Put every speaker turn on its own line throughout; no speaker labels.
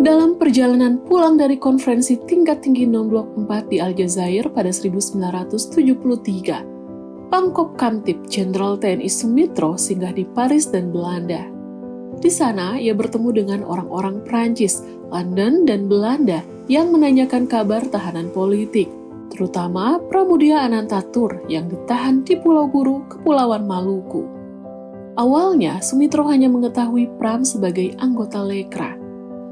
Dalam perjalanan pulang dari konferensi tingkat tinggi Non Blok 4 di Aljazair pada 1973, Pangkop Kamtib Jenderal TNI Sumitro singgah di Paris dan Belanda. Di sana, ia bertemu dengan orang-orang Prancis, London, dan Belanda yang menanyakan kabar tahanan politik, terutama Pramudia Anantatur yang ditahan di Pulau Buru, Kepulauan Maluku. Awalnya, Sumitro hanya mengetahui Pram sebagai anggota Lekra.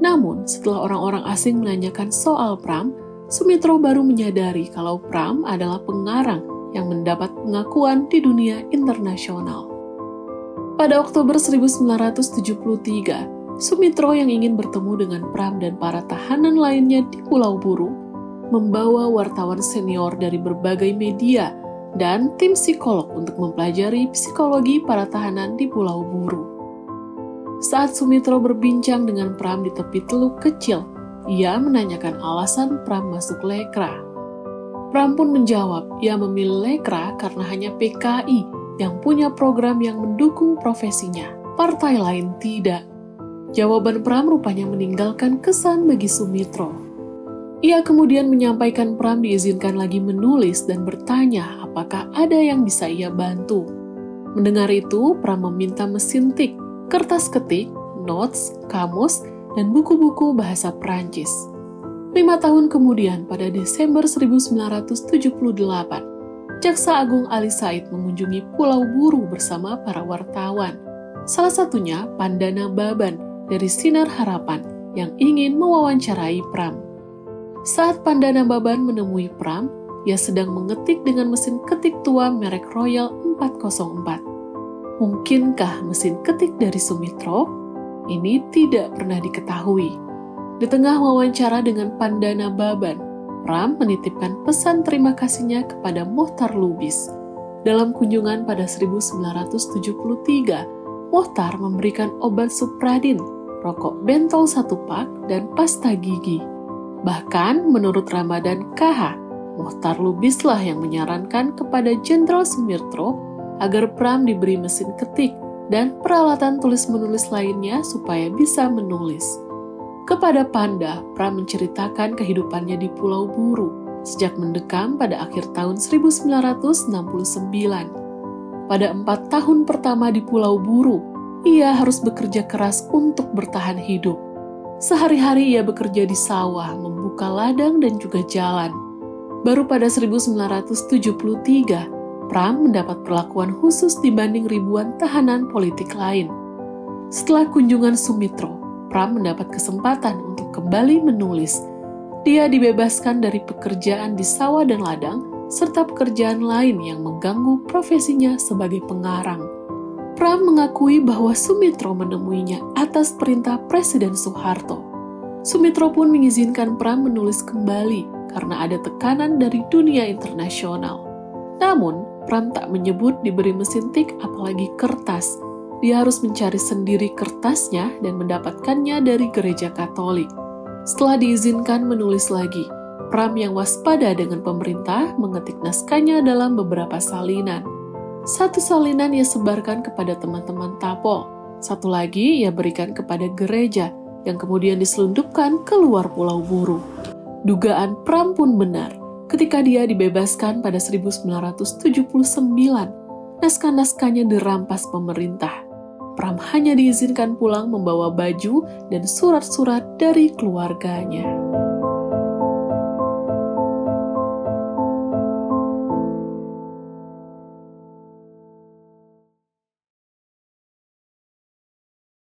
Namun, setelah orang-orang asing menanyakan soal Pram, Sumitro baru menyadari kalau Pram adalah pengarang yang mendapat pengakuan di dunia internasional. Pada Oktober 1973, Sumitro yang ingin bertemu dengan Pram dan para tahanan lainnya di Pulau Buru, membawa wartawan senior dari berbagai media dan tim psikolog untuk mempelajari psikologi para tahanan di Pulau Buru. Saat Sumitro berbincang dengan Pram di tepi teluk kecil, ia menanyakan alasan Pram masuk Lekra. Pram pun menjawab, ia memilih Lekra karena hanya PKI yang punya program yang mendukung profesinya. Partai lain tidak. Jawaban Pram rupanya meninggalkan kesan bagi Sumitro. Ia kemudian menyampaikan Pram diizinkan lagi menulis dan bertanya apakah ada yang bisa ia bantu. Mendengar itu, Pram meminta mesin tik, kertas ketik, notes, kamus, dan buku-buku bahasa Prancis. 5 tahun kemudian, pada Desember 1978, Jaksa Agung Ali Said mengunjungi Pulau Buru bersama para wartawan. Salah satunya Pandana Baban dari Sinar Harapan yang ingin mewawancarai Pram. Saat Pandana Baban menemui Pram, ia sedang mengetik dengan mesin ketik tua merek Royal 404. Mungkinkah mesin ketik dari Sumitro? Ini tidak pernah diketahui. Di tengah wawancara dengan Pandana Baban, Pram menitipkan pesan terima kasihnya kepada Mohtar Lubis. Dalam kunjungan pada 1973, Mohtar memberikan obat Supradin, rokok bentol 1 pak, dan pasta gigi. Bahkan menurut Ramadan KH, Mohtar Lubislah yang menyarankan kepada Jenderal Sumitro agar Pram diberi mesin ketik dan peralatan tulis-menulis lainnya supaya bisa menulis. Kepada Panda, Pram menceritakan kehidupannya di Pulau Buru sejak mendekam pada akhir tahun 1969. Pada 4 tahun pertama di Pulau Buru, ia harus bekerja keras untuk bertahan hidup. Sehari-hari ia bekerja di sawah, membuka ladang dan juga jalan. Baru pada 1973, Pram mendapat perlakuan khusus dibanding ribuan tahanan politik lain. Setelah kunjungan Sumitro, Pram mendapat kesempatan untuk kembali menulis. Dia dibebaskan dari pekerjaan di sawah dan ladang, serta pekerjaan lain yang mengganggu profesinya sebagai pengarang. Pram mengakui bahwa Sumitro menemuinya atas perintah Presiden Soeharto. Sumitro pun mengizinkan Pram menulis kembali karena ada tekanan dari dunia internasional. Namun, Pram tak menyebut diberi mesin tik apalagi kertas. Dia harus mencari sendiri kertasnya dan mendapatkannya dari gereja Katolik. Setelah diizinkan menulis lagi, Pram yang waspada dengan pemerintah mengetik naskahnya dalam beberapa salinan. 1 salinan ia sebarkan kepada teman-teman Tapol, 1 lagi ia berikan kepada gereja, yang kemudian diselundupkan keluar Pulau Buru. Dugaan Pram pun benar. Ketika dia dibebaskan pada 1979, naskah-naskahnya dirampas pemerintah. Pram hanya diizinkan pulang membawa baju dan surat-surat dari keluarganya.